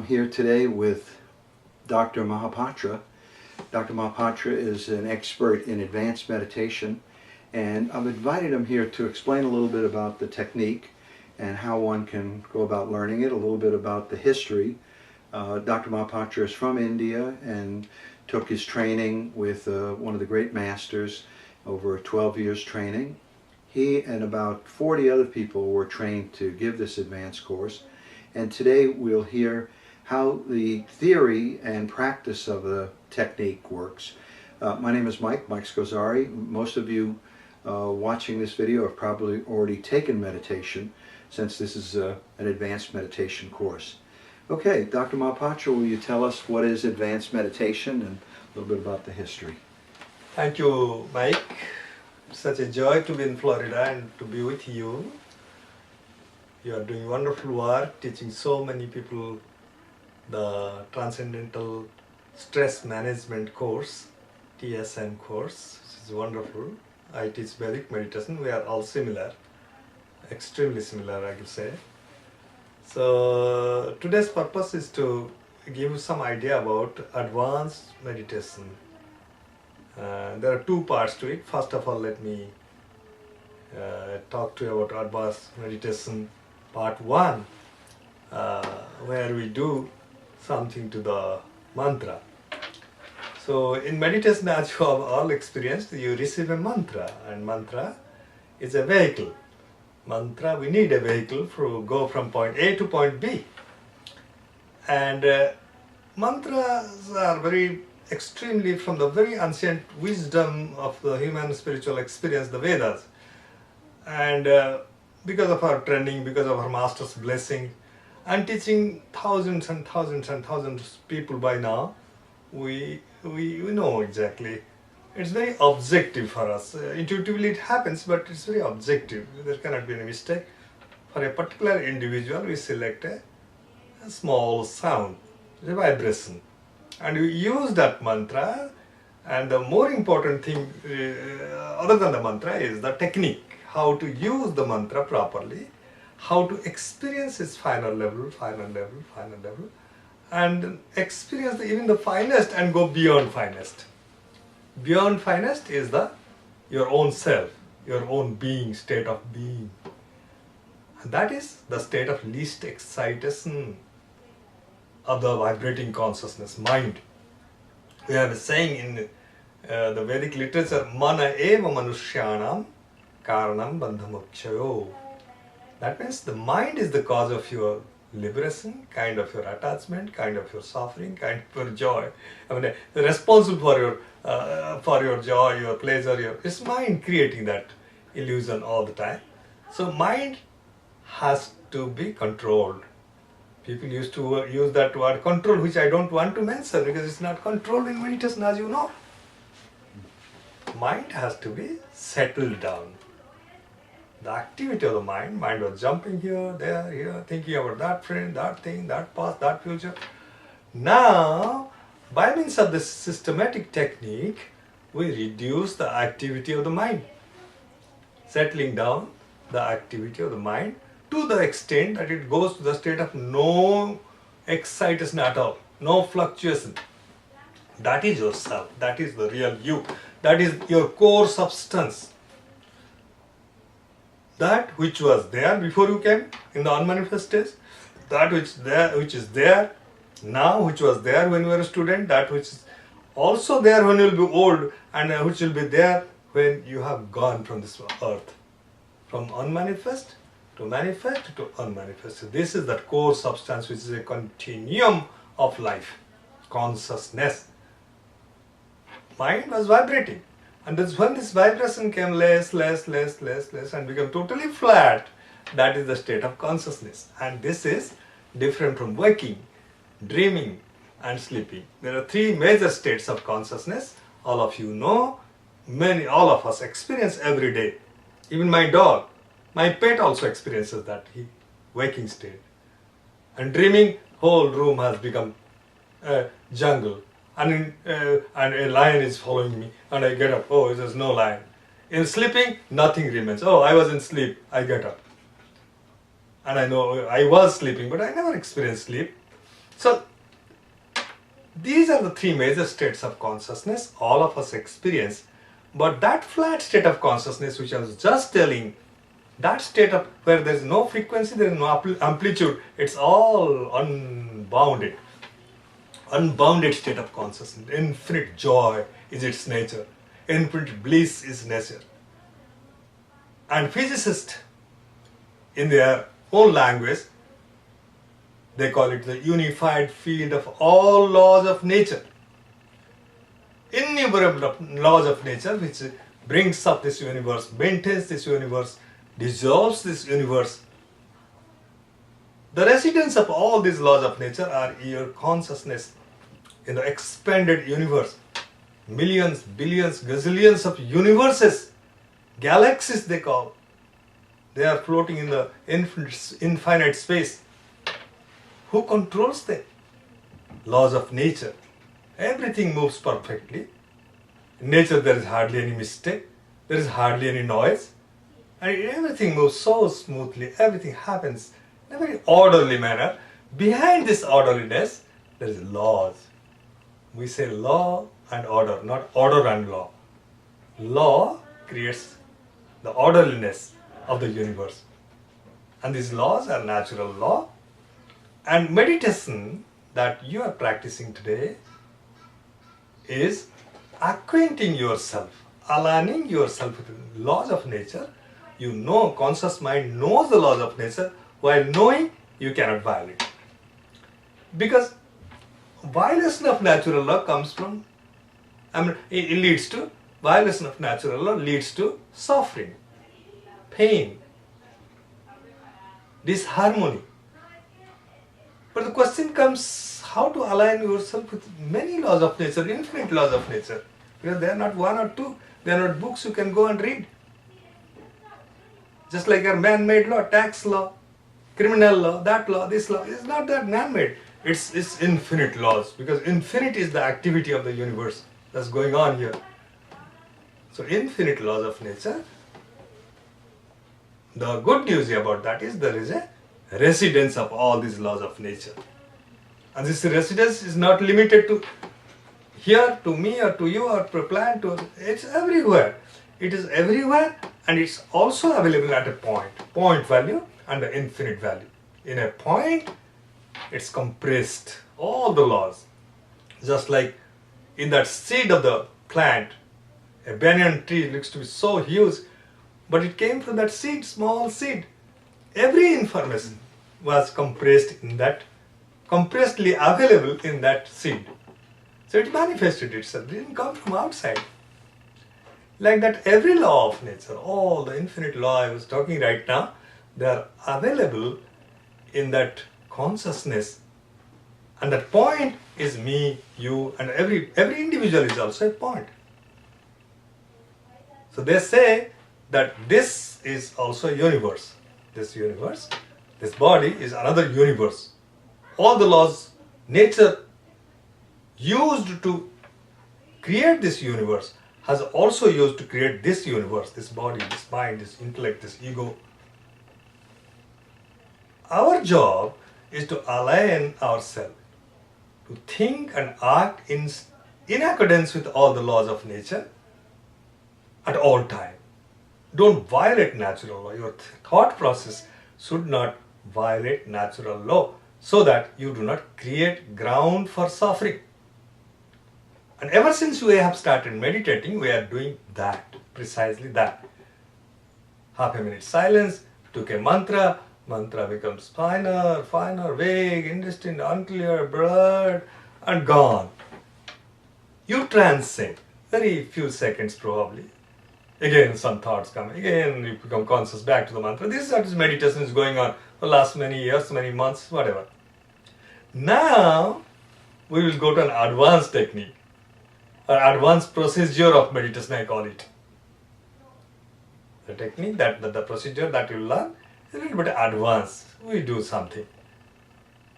here today with Dr. Mahapatra. Dr. Mahapatra is an expert in advanced meditation, and I've invited him here to explain a little bit about the technique and how one can go about learning it, a little bit about the history. Dr. Mahapatra is from India and took his training with one of the great masters over 12 years training. He and about 40 other people were trained to give this advanced course, and today we'll hear how the theory and practice of the technique works. My name is Mike Scozzari. Most of you watching this video have probably already taken meditation, since this is an advanced meditation course. Okay, Dr. Mahapatra, will you tell us what is advanced meditation and a little bit about the history? Thank you, Mike. It's such a joy to be in Florida and to be with you. You are doing wonderful work, teaching so many people the Transcendental Stress Management course, TSM course, which is wonderful. I teach Vedic meditation. We are all similar, extremely similar, I could say. So today's purpose is to give you some idea about advanced meditation. There are two parts to it. First of all, let me talk to you about advanced meditation part 1, where we do something to the mantra. So in meditation, as you have all experienced, you receive a mantra, and mantra is a vehicle. Mantra, we need a vehicle to go from point A to point B. And mantras are very extremely from the very ancient wisdom of the human spiritual experience, the Vedas. And because of our training, because of our master's blessing, and teaching thousands and thousands and thousands of people by now, we know exactly. It's very objective for us. Intuitively it happens, but it's very objective. There cannot be any mistake. For a particular individual, we select a small sound, a vibration, and we use that mantra. And the more important thing, other than the mantra, is the technique. How to use the mantra properly, how to experience its final level, and experience even the finest and go beyond finest. Beyond finest is your own self, your own being, state of being. And that is the state of least excitation of the vibrating consciousness, mind. We have a saying in the Vedic literature, mana eva manushyanam karanam bandhamokshayo. That means the mind is the cause of your liberation, kind of your attachment, kind of your suffering, kind of your joy. I mean, responsible for your joy, your pleasure, it's mind creating that illusion all the time. So mind has to be controlled. People used to use that word control, which I don't want to mention because it's not controlled in meditation, as you know. Mind has to be settled down. The activity of the mind was jumping here, there, here, thinking about that friend, that thing, that past, that future. Now, by means of this systematic technique, we reduce the activity of the mind, settling down the activity of the mind to the extent that it goes to the state of no excitation at all, no fluctuation. That is yourself, that is the real you, that is your core substance. That which was there before you came in the unmanifest stage, that which is there now, which was there when you were a student, that which is also there when you will be old, and which will be there when you have gone from this earth. From unmanifest to manifest to unmanifest. So this is that core substance, which is a continuum of life, consciousness. Mind was vibrating. And that's when this vibration came less and became totally flat. That is the state of consciousness. And this is different from waking, dreaming and sleeping. There are 3 major states of consciousness. All of you know, all of us experience every day. Even my dog, my pet also experiences that waking state. And dreaming, whole room has become a jungle. And a lion is following me, and I get up, oh, there's no lion. In sleeping, nothing remains. Oh, I was in sleep, I get up. And I know I was sleeping, but I never experienced sleep. So these are the three major states of consciousness all of us experience. But that flat state of consciousness which I was just telling, that state of where there is no frequency, there is no amplitude, it's all unbounded. Unbounded state of consciousness. Infinite joy is its nature. Infinite bliss is nature. And physicists, in their own language, they call it the unified field of all laws of nature. Innumerable laws of nature which brings up this universe, maintains this universe, dissolves this universe. The residents of all these laws of nature are your consciousness in the expanded universe. Millions, billions, gazillions of universes, galaxies they call. They are floating in the infinite space. Who controls them? Laws of nature. Everything moves perfectly. In nature there is hardly any mistake. There is hardly any noise. And everything moves so smoothly. Everything happens in a very orderly manner. Behind this orderliness, there is laws. We say law and order, not order and law. Law creates the orderliness of the universe. And these laws are natural law. And meditation that you are practicing today is acquainting yourself, aligning yourself with the laws of nature. You know, conscious mind knows the laws of nature. While knowing, you cannot violate. Because violation of natural law comes from, it leads to, violation of natural law leads to suffering, pain, disharmony. But the question comes, how to align yourself with many laws of nature, infinite laws of nature. Because they are not one or two, they are not books you can go and read. Just like a man-made law, tax law, criminal law, that law, this law, it's not that man-made. It's infinite laws, because infinite is the activity of the universe that's going on here. So infinite laws of nature. The good news about that is there is a residence of all these laws of nature. And this residence is not limited to here, to me or to you or to a plant. It's everywhere. It is everywhere, and it's also available at a point value and an infinite value. In a point, it's compressed, all the laws. Just like in that seed of the plant, a banyan tree looks to be so huge, but it came from that seed, small seed. Every information was compressed in that, compressedly available in that seed. So it manifested itself, it didn't come from outside. Like that, every law of nature, all the infinite law I was talking right now, they are available in that consciousness. And that point is me, you, and every individual is also a point. So they say that this is also a universe. This universe, this body is another universe. All the laws nature used to create this universe has also used to create this universe, this body, this mind, this intellect, this ego. Our job is to align ourselves, to think and act in accordance with all the laws of nature at all time. Don't violate natural law. Your thought process should not violate natural law, so that you do not create ground for suffering. And ever since we have started meditating, we are doing that, precisely that. Half a minute silence, took a mantra, mantra becomes finer, vague, indistinct, unclear, blurred, and gone. You transcend, very few seconds probably. Again some thoughts come, again you become conscious back to the mantra. This is how this meditation is going on for the last many years, many months, whatever. Now we will go to an advanced technique, or advanced procedure of meditation, I call it. The technique, the procedure that you learn is a little bit advanced. We do something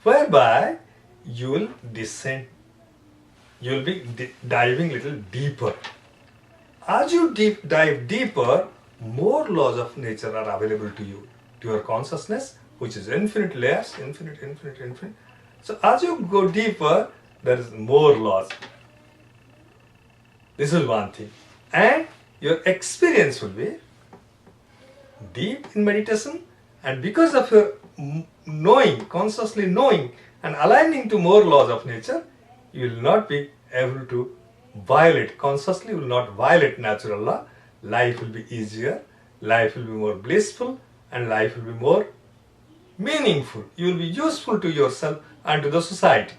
whereby you will descend, you will be diving a little deeper. As you dive deeper, more laws of nature are available to you, to your consciousness, which is infinite layers, infinite. So as you go deeper, there is more laws. This is one thing. And your experience will be deep in meditation, and because of your knowing, consciously knowing and aligning to more laws of nature, you will not be able to violate, consciously will not violate natural law. Life will be easier, life will be more blissful, and life will be more meaningful. You will be useful to yourself and to the society.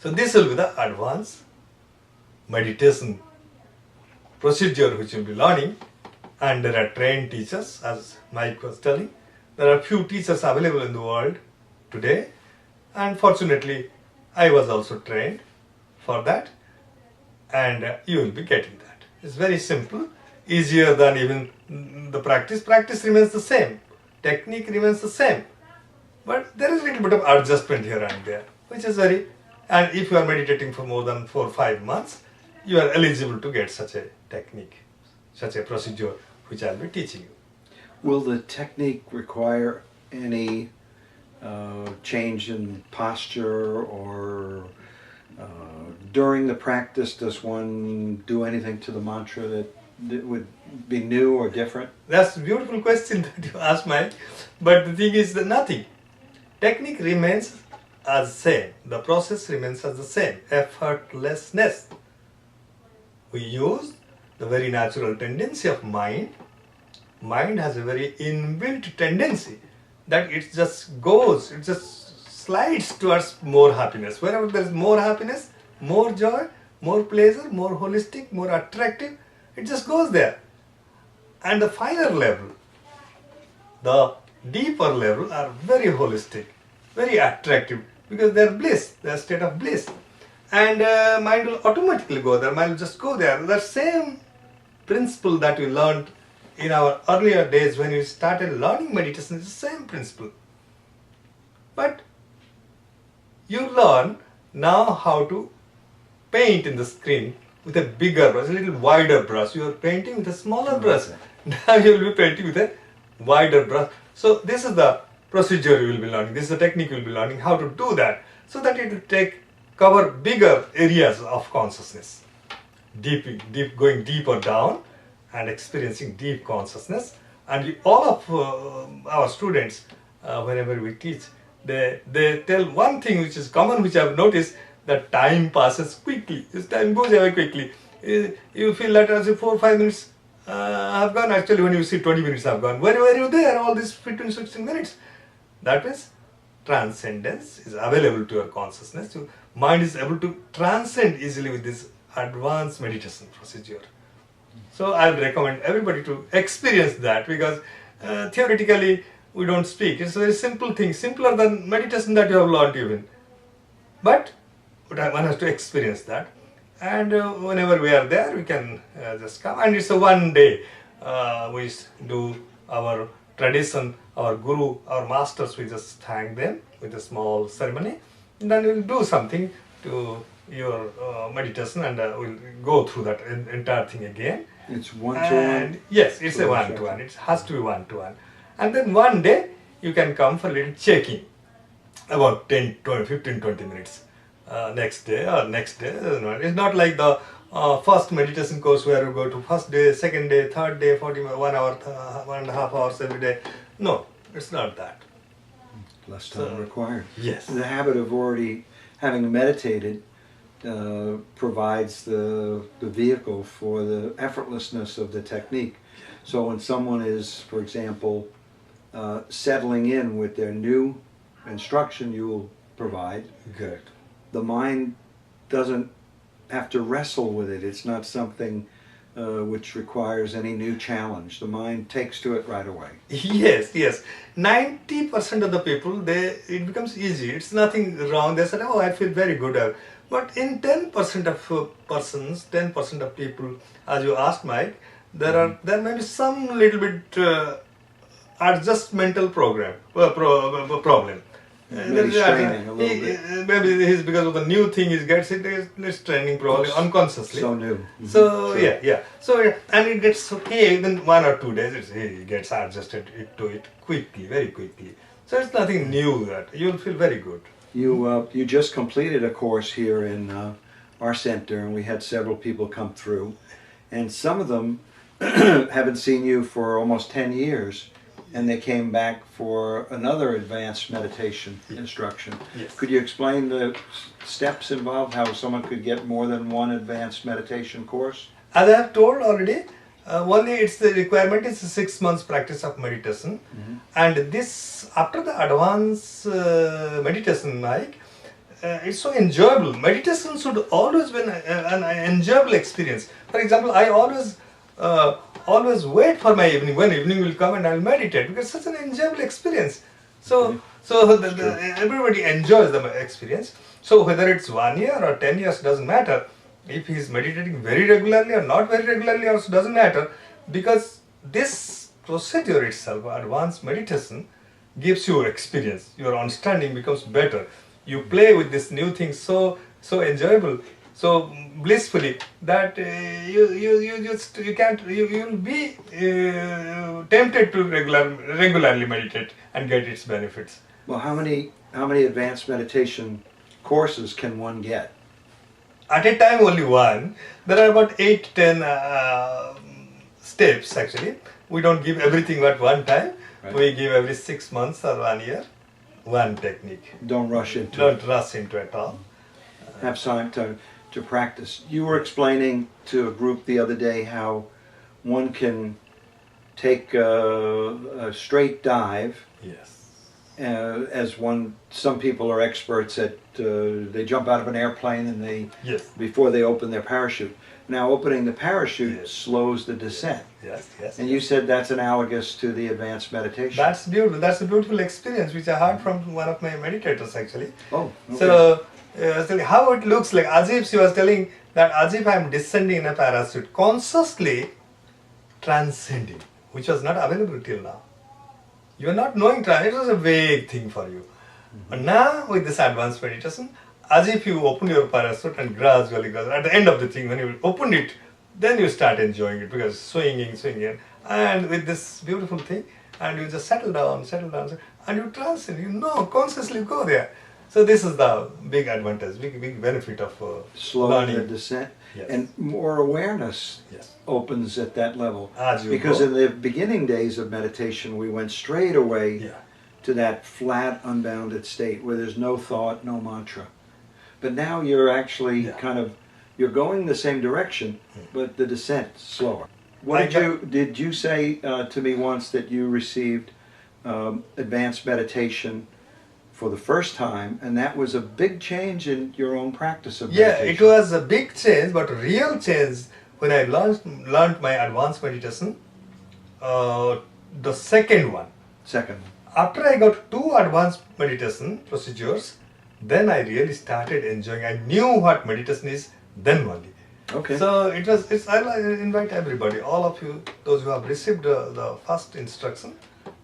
So this will be the advanced meditation procedure which you will be learning. And there are trained teachers, as Mike was telling. There are few teachers available in the world today, and fortunately I was also trained for that, and you will be getting that. It's very simple, easier than even the practice. Practice remains the same, technique remains the same, but there is a little bit of adjustment here and there, which is very, and if you are meditating for more than 4 or 5 months, you are eligible to get such a technique, such a procedure which I will be teaching you. Will the technique require any change in posture, or during the practice does one do anything to the mantra that would be new or different? That's a beautiful question that you asked, Mike. But the thing is that nothing. Technique remains as same. The process remains as the same. Effortlessness. We use the very natural tendency of mind. Mind has a very inbuilt tendency that it just goes, it just slides towards more happiness. Wherever there is more happiness, more joy, more pleasure, more holistic, more attractive, it just goes there. And the finer level, the deeper level are very holistic, very attractive, because they are bliss, they are a state of bliss. And mind will automatically go there, mind will just go there. The same principle that we learned in our earlier days when we started learning meditation is the same principle. But you learn now how to paint in the screen with a bigger brush, a little wider brush. You are painting with a smaller brush. Now you will be painting with a wider brush. So this is the procedure you will be learning. This is the technique you will be learning, how to do that, so that it will cover bigger areas of consciousness. Going deeper down and experiencing deep consciousness. And all of our students, whenever we teach, they tell one thing which is common, which I have noticed, that time passes quickly. This time goes away quickly. You feel that as if 4 or 5 minutes have gone. Actually, when you see 20 minutes have gone, where were you there all these 15, 16 minutes? That means transcendence is available to your consciousness. Your mind is able to transcend easily with this advanced meditation procedure. So I would recommend everybody to experience that, because theoretically we don't speak. It's a very simple thing, simpler than meditation that you have learned even. But one has to experience that. And whenever we are there, we can just come. And it's a one day. We do our tradition, our guru, our masters, we just thank them with a small ceremony. And then we'll do something to your meditation, and we'll go through that entire thing again. It's one-to-one? Yes, it's a one-to-one. It has to be one-to-one. And then one day, you can come for a little checking, about 10, 20, 15, 20 minutes. Next day. It's not like the first meditation course where you go to first day, second day, third day, 1 hour, 1.5 hours every day. No, it's not that. Less time required. Yes. The habit of already having meditated provides the vehicle for the effortlessness of the technique. So when someone is, for example, settling in with their new instruction you will provide, good, the mind doesn't have to wrestle with it. It's not something which requires any new challenge. The mind takes to it right away. Yes. 90% of the people, it becomes easy. It's nothing wrong. They said, oh, I feel very good. But in 10% of persons, 10% of people, as you asked, Mike, there may be some little bit adjustmental problem. Maybe straining a little bit. Maybe he's because of the new thing he gets it's training probably unconsciously. So new. So sure. yeah. So and it gets okay within 1 or 2 days. He gets adjusted to it quickly, very quickly. So it's nothing new that you'll feel very good. You just completed a course here in our center, and we had several people come through, and some of them haven't seen you for almost 10 years, and they came back for another advanced meditation instruction. Yes. Could you explain the steps involved, how someone could get more than one advanced meditation course? As I have told already, only it's the requirement is 6 months practice of meditation, and this after the advanced meditation, Mike, it's so enjoyable. Meditation should always be an enjoyable experience. For example, I always wait for my evening, when evening will come and I'll meditate, because it's such an enjoyable experience. So everybody enjoys the experience. So whether it's 1 year or 10 years doesn't matter. If he is meditating very regularly or not very regularly also doesn't matter, because this procedure itself, advanced meditation, gives you experience. Your understanding becomes better. You play with this new thing so enjoyable, so blissfully, that you'll be tempted to regularly meditate and get its benefits. Well, how many advanced meditation courses can one get? At a time only one. There are about 8-10 steps actually. We don't give everything at one time. Right. We give every 6 months or 1 year one technique. Don't rush into it. Don't rush into it at all. Have time to practice. You were explaining to a group the other day how one can take a straight dive. Yes. Some people are experts at, they jump out of an airplane and before they open their parachute. Now opening the parachute slows the descent. Yes. And you said that's analogous to the advanced meditation. That's beautiful. That's a beautiful experience which I heard from one of my meditators actually. Oh, okay. So I was telling how it looks like, as if she was telling that as if I am descending in a parachute, consciously transcending, which was not available till now. You are not knowing it was a vague thing for you. But now with this advanced meditation, as if you open your parachute and gradually, at the end of the thing, when you open it, then you start enjoying it, because swinging, and with this beautiful thing, and you just settle down, and you transcend, consciously go there. So this is the big advantage, big benefit of slowing learning. the descent. Yes. And more awareness opens at that level. Because go. in the beginning days of meditation, we went straight away to that flat, unbounded state where there's no thought, no mantra. But now you're actually you're going the same direction, but the descent's slower. Did you say to me once that you received advanced meditation for the first time, and that was a big change in your own practice of meditation? Yeah, it was a big change, but real change when I learned my advanced meditation, the second one. After I got 2 advanced meditation procedures, then I really started enjoying. I knew what meditation is then only. Okay. So I invite everybody, all of you, those who have received the first instruction,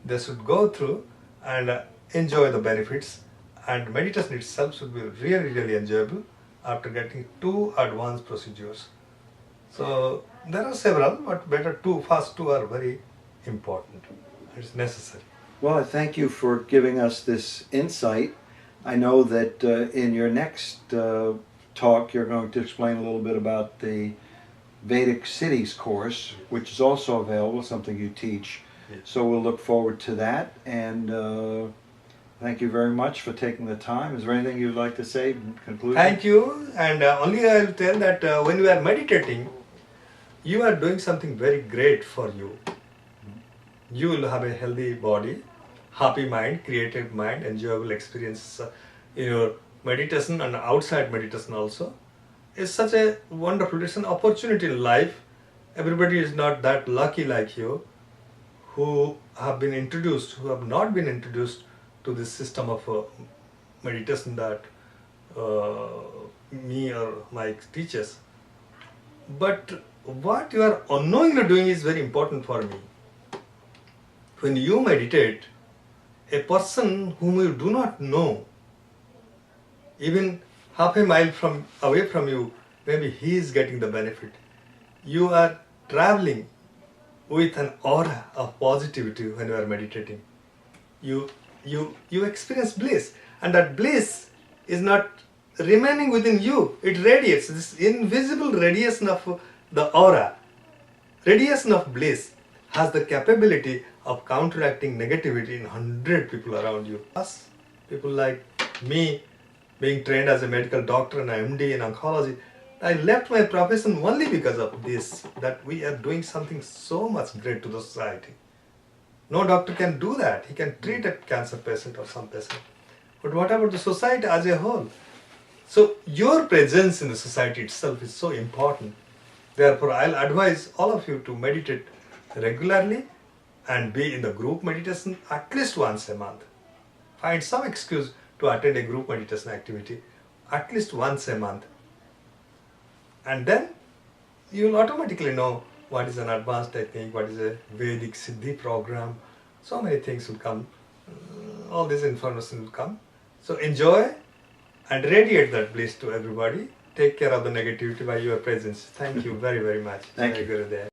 they should go through and enjoy the benefits, and meditation itself should be really, really enjoyable after getting 2 advanced procedures. So there are several, but better first two are very important. It's necessary. Well, I thank you for giving us this insight. I know that in your next talk you're going to explain a little bit about the Vedic Siddhis course, which is also available, something you teach. So we'll look forward to that, and thank you very much for taking the time. Is there anything you'd like to say in conclusion? Thank you, and only I will tell that when you are meditating, you are doing something very great for you. You will have a healthy body, happy mind, creative mind, enjoyable experience in your meditation and outside meditation also. It's such a wonderful, it's an opportunity in life. Everybody is not that lucky like you, who have been introduced, who have not been introduced to this system of meditation that me or Mike teaches. But what you are unknowingly doing is very important for me. When you meditate, a person whom you do not know, even half a mile away from you, maybe he is getting the benefit. You are traveling with an aura of positivity when you are meditating. You you experience bliss, and that bliss is not remaining within you. It radiates, this invisible radiation of the aura. Radiation of bliss has the capability of counteracting negativity in 100 people around you. Us, people like me, being trained as a medical doctor and an MD in oncology, I left my profession only because of this, that we are doing something so much great to the society. No doctor can do that. He can treat a cancer patient or some patient. But what about the society as a whole? So your presence in the society itself is so important. Therefore, I'll advise all of you to meditate regularly and be in the group meditation at least once a month. Find some excuse to attend a group meditation activity at least once a month. And then you'll automatically know what is an advanced technique, what is a Vedic Siddhi program. So many things will come. All this information will come. So enjoy and radiate that bliss to everybody. Take care of the negativity by your presence. Thank you very, very much. Thank you. Gurudev.